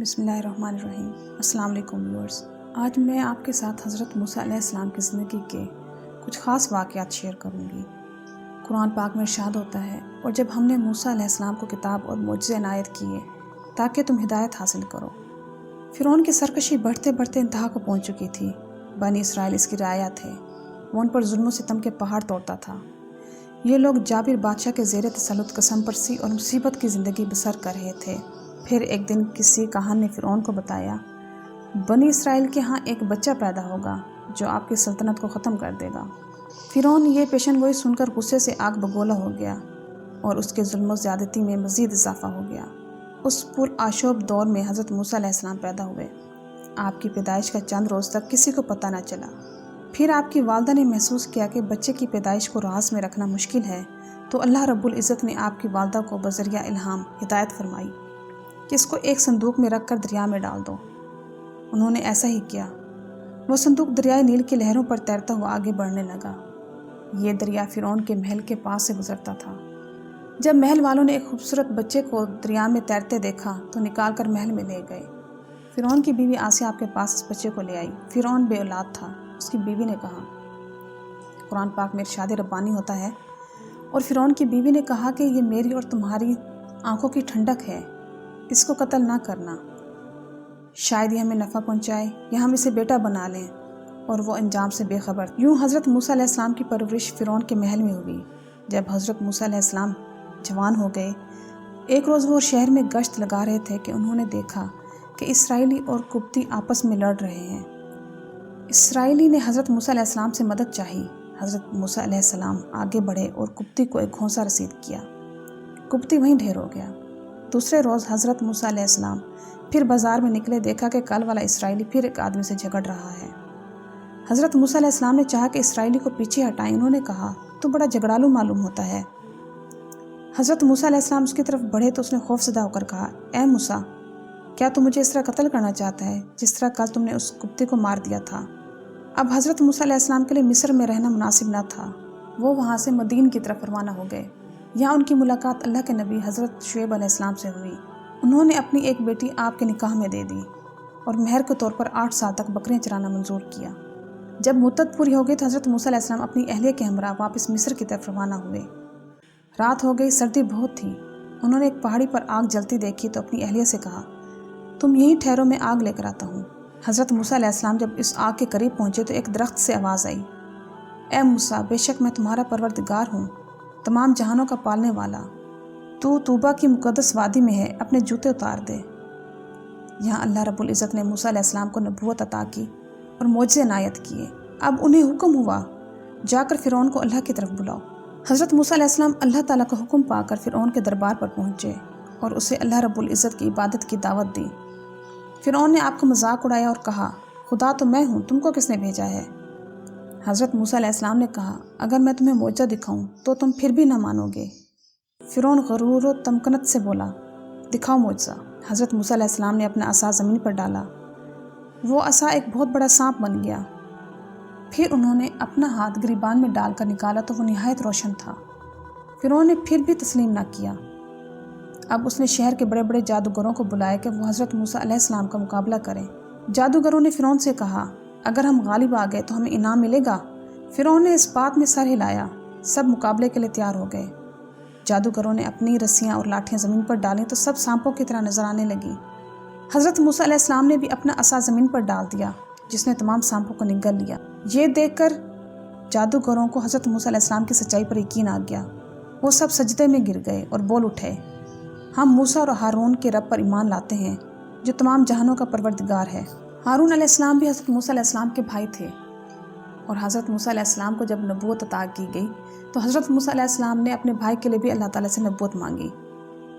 بسم اللہ الرحمن الرحیم۔ السلام علیکم ویورز۔ آج میں آپ کے ساتھ حضرت موسیٰ علیہ السلام کی زندگی کے کچھ خاص واقعات شیئر کروں گی۔ قرآن پاک میں ارشاد ہوتا ہے، اور جب ہم نے موسیٰ علیہ السلام کو کتاب اور معجزے عنایت کیے تاکہ تم ہدایت حاصل کرو۔ فرعون کی سرکشی بڑھتے بڑھتے انتہا کو پہنچ چکی تھی۔ بنی اسرائیل اس کی رعایا تھے، وہ ان پر ظلم و ستم کے پہاڑ توڑتا تھا۔ یہ لوگ جابر بادشاہ کے زیر تسلط قسم پرسی اور مصیبت کی زندگی بسر کر رہے تھے۔ پھر ایک دن کسی کاہن نے فرعون کو بتایا، بنی اسرائیل کے ہاں ایک بچہ پیدا ہوگا جو آپ کی سلطنت کو ختم کر دے گا۔ فرعون یہ پیشن گوئی سن کر غصے سے آگ بگولا ہو گیا اور اس کے ظلم و زیادتی میں مزید اضافہ ہو گیا۔ اس پرآشوب دور میں حضرت موسیٰ علیہ السلام پیدا ہوئے۔ آپ کی پیدائش کا چند روز تک کسی کو پتہ نہ چلا۔ پھر آپ کی والدہ نے محسوس کیا کہ بچے کی پیدائش کو راز میں رکھنا مشکل ہے، تو اللہ رب العزت نے آپ کی والدہ کو بذریعہ الہام ہدایت فرمائی کہ اس کو ایک صندوق میں رکھ کر دریا میں ڈال دو۔ انہوں نے ایسا ہی کیا۔ وہ صندوق دریائے نیل کی لہروں پر تیرتا ہوا آگے بڑھنے لگا۔ یہ دریا فرعون کے محل کے پاس سے گزرتا تھا۔ جب محل والوں نے ایک خوبصورت بچے کو دریا میں تیرتے دیکھا تو نکال کر محل میں لے گئے۔ فرعون کی بیوی آسیہ آپ کے پاس اس بچے کو لے آئی۔ فرعون بے اولاد تھا۔ اس کی بیوی نے کہا، قرآن پاک میں ارشاد ربانی ہوتا ہے، اور فرعون کی بیوی نے کہا کہ یہ میری اور تمہاری آنکھوں کی ٹھنڈک ہے، اس کو قتل نہ کرنا، شاید یہ ہمیں نفع پہنچائے یا ہم اسے بیٹا بنا لیں۔ اور وہ انجام سے بے خبر۔ یوں حضرت موسیٰ علیہ السلام کی پرورش فرعون کے محل میں ہوئی۔ جب حضرت موسیٰ علیہ السلام جوان ہو گئے، ایک روز وہ شہر میں گشت لگا رہے تھے کہ انہوں نے دیکھا کہ اسرائیلی اور قبطی آپس میں لڑ رہے ہیں۔ اسرائیلی نے حضرت موسیٰ علیہ السلام سے مدد چاہی۔ حضرت موسیٰ علیہ السلام آگے بڑھے اور قبطی کو ایک گھونسا رسید کیا۔ قبطی وہیں ڈھیر ہو گیا۔ دوسرے روز حضرت موسیٰ علیہ السلام پھر بازار میں نکلے، دیکھا کہ کل والا اسرائیلی پھر ایک آدمی سے جھگڑ رہا ہے۔ حضرت موسیٰ علیہ السلام نے چاہا کہ اسرائیلی کو پیچھے ہٹائیں۔ انہوں نے کہا، تو بڑا جھگڑالو معلوم ہوتا ہے۔ حضرت موسیٰ علیہ السلام اس کی طرف بڑھے تو اس نے خوف زدہ ہو کر کہا، اے موسیٰ، کیا تم مجھے اس طرح قتل کرنا چاہتا ہے جس طرح کل تم نے اس قبطی کو مار دیا تھا؟ اب حضرت موسیٰ علیہ السلام کے لیے مصر میں رہنا مناسب نہ تھا۔ وہ وہاں سے مدین کی طرف روانہ ہو گئے۔ یہاں ان کی ملاقات اللہ کے نبی حضرت شعیب علیہ السلام سے ہوئی۔ انہوں نے اپنی ایک بیٹی آپ کے نکاح میں دے دی اور مہر کے طور پر 8 سال تک بکریاں چرانا منظور کیا۔ جب مدت پوری ہو گئی تو حضرت موسیٰ علیہ السلام اپنی اہلیہ کے ہمراہ واپس مصر کی طرف روانہ ہوئے۔ رات ہو گئی، سردی بہت تھی۔ انہوں نے ایک پہاڑی پر آگ جلتی دیکھی تو اپنی اہلیہ سے کہا، تم یہیں ٹھہرو، میں آگ لے کر آتا ہوں۔ حضرت موسیٰ علیہ السلام جب اس آگ کے قریب پہنچے تو ایک درخت سے آواز آئی، اے موسیٰ، بے شک میں تمہارا پروردگار ہوں، تمام جہانوں کا پالنے والا۔ تو طوبہ کی مقدس وادی میں ہے، اپنے جوتے اتار دے۔ یہاں اللہ رب العزت نے موسیٰ علیہ السلام کو نبوت عطا کی اور معجزے عنایت کیے۔ اب انہیں حکم ہوا، جا کر فرعون کو اللہ کی طرف بلاؤ۔ حضرت موسیٰ علیہ السلام اللہ تعالیٰ کا حکم پا کر فرعون کے دربار پر پہنچے اور اسے اللہ رب العزت کی عبادت کی دعوت دی۔ فرعون نے آپ کا مذاق اڑایا اور کہا، خدا تو میں ہوں، تم کو کس نے بھیجا ہے؟ حضرت موسیٰ علیہ السلام نے کہا، اگر میں تمہیں معجزہ دکھاؤں تو تم پھر بھی نہ مانو گے۔ فرعون غرور و تمکنت سے بولا، دکھاؤ معجزہ۔ حضرت موسیٰ علیہ السلام نے اپنا عصا زمین پر ڈالا، وہ عصا ایک بہت بڑا سانپ بن گیا۔ پھر انہوں نے اپنا ہاتھ گریبان میں ڈال کر نکالا تو وہ نہایت روشن تھا۔ فرعون نے پھر بھی تسلیم نہ کیا۔ اب اس نے شہر کے بڑے بڑے جادوگروں کو بلایا کہ وہ حضرت موسیٰ علیہ السلام کا مقابلہ کریں۔ جادوگروں نے فرعون سے کہا، اگر ہم غالب آ گئے تو ہمیں انعام ملے گا؟ فرعون نے اس بات میں سر ہلایا۔ سب مقابلے کے لیے تیار ہو گئے۔ جادوگروں نے اپنی رسیاں اور لاٹھیاں زمین پر ڈالیں تو سب سانپوں کی طرح نظر آنے لگیں۔ حضرت موسیٰ علیہ السلام نے بھی اپنا عصا زمین پر ڈال دیا جس نے تمام سانپوں کو نگل لیا۔ یہ دیکھ کر جادوگروں کو حضرت موسیٰ علیہ السلام کی سچائی پر یقین آ گیا۔ وہ سب سجدے میں گر گئے اور بول اٹھے، ہم موسیٰ اور ہارون کے رب پر ایمان لاتے ہیں جو تمام جہانوں کا پروردگار ہے۔ ہارون علیہ السلام بھی حضرت موسیٰ علیہ السلام کے بھائی تھے، اور حضرت موسیٰ علیہ السلام کو جب نبوت عطا کی گئی تو حضرت موسیٰ علیہ السلام نے اپنے بھائی کے لیے بھی اللہ تعالیٰ سے نبوت مانگی،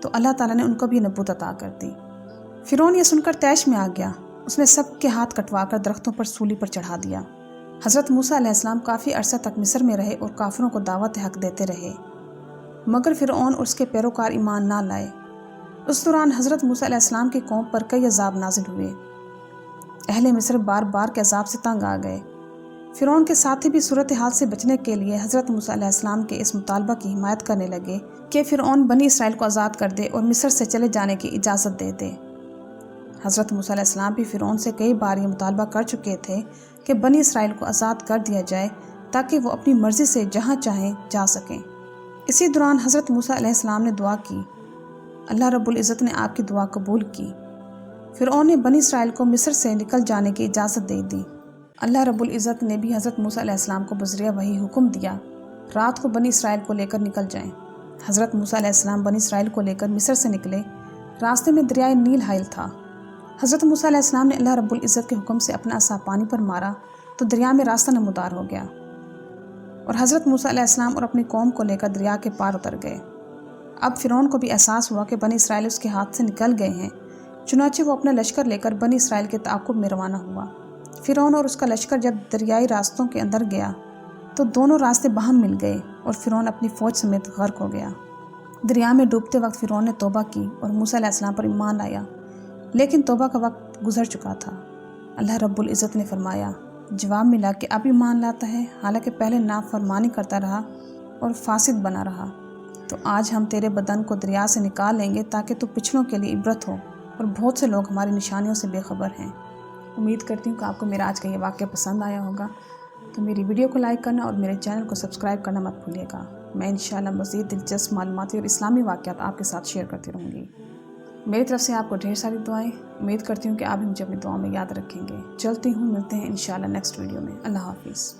تو اللہ تعالیٰ نے ان کو بھی نبوت عطا کر دی۔ فرعون یہ سن کر طیش میں آ گیا۔ اس نے سب کے ہاتھ کٹوا کر درختوں پر سولی پر چڑھا دیا۔ حضرت موسیٰ علیہ السلام کافی عرصہ تک مصر میں رہے اور کافروں کو دعوت حق دیتے رہے، مگر فرعون اور اس کے پیروکار ایمان نہ لائے۔ اس دوران حضرت موسیٰ علیہ السلام کی قوم پر کئی عذاب نازل ہوئے۔ اہل مصر بار بار کے عذاب سے تنگ آ گئے۔ فرعون کے ساتھی بھی صورتحال سے بچنے کے لیے حضرت موسیٰ علیہ السلام کے اس مطالبہ کی حمایت کرنے لگے کہ فرعون بنی اسرائیل کو آزاد کر دے اور مصر سے چلے جانے کی اجازت دے دے۔ حضرت موسیٰ علیہ السلام بھی فرعون سے کئی بار یہ مطالبہ کر چکے تھے کہ بنی اسرائیل کو آزاد کر دیا جائے تاکہ وہ اپنی مرضی سے جہاں چاہیں جا سکیں۔ اسی دوران حضرت موسیٰ علیہ السلام نے دعا کی، اللہ رب العزت نے آپ کی دعا قبول کی۔ فرعون نے بنی اسرائیل کو مصر سے نکل جانے کی اجازت دے دی۔ اللہ رب العزت نے بھی حضرت موسیٰ علیہ السلام کو بذریعہ وحی حکم دیا، رات کو بنی اسرائیل کو لے کر نکل جائیں۔ حضرت موسیٰ علیہ السلام بنی اسرائیل کو لے کر مصر سے نکلے۔ راستے میں دریائے نیل حائل تھا۔ حضرت موسیٰ علیہ السلام نے اللہ رب العزت کے حکم سے اپنا عصا پانی پر مارا تو دریا میں راستہ نمودار ہو گیا، اور حضرت موسیٰ علیہ السلام اور اپنی قوم کو لے کر دریا کے پار اتر گئے۔ اب فرعون کو بھی احساس ہوا کہ بنی اسرائیل اس کے ہاتھ سے نکل گئے ہیں، چنانچہ وہ اپنا لشکر لے کر بنی اسرائیل کے تعاقب میں روانہ ہوا۔ فرعون اور اس کا لشکر جب دریائی راستوں کے اندر گیا تو دونوں راستے باہم مل گئے اور فرعون اپنی فوج سمیت غرق ہو گیا۔ دریا میں ڈوبتے وقت فرعون نے توبہ کی اور موسیٰ علیہ السلام پر ایمان لایا، لیکن توبہ کا وقت گزر چکا تھا۔ اللہ رب العزت نے فرمایا، جواب ملا کہ اب ایمان لاتا ہے، حالانکہ پہلے نافرمانی کرتا رہا اور فاسد بنا رہا۔ تو آج ہم تیرے بدن کو دریا سے نکال لیں گے تاکہ تو پچھلوں کے لیے عبرت ہو، اور بہت سے لوگ ہماری نشانیوں سے بے خبر ہیں۔ امید کرتی ہوں کہ آپ کو میرا آج کا یہ واقعہ پسند آیا ہوگا، تو میری ویڈیو کو لائک کرنا اور میرے چینل کو سبسکرائب کرنا مت بھولیے گا۔ میں انشاءاللہ مزید دلچسپ معلوماتی اور اسلامی واقعات آپ کے ساتھ شیئر کرتی رہوں گی۔ میری طرف سے آپ کو ڈھیر ساری دعائیں۔ امید کرتی ہوں کہ آپ بھی مجھے اپنی دعاؤں میں یاد رکھیں گے۔ چلتی ہوں، ملتے ہیں انشاءاللہ نیکسٹ ویڈیو میں۔ اللہ حافظ۔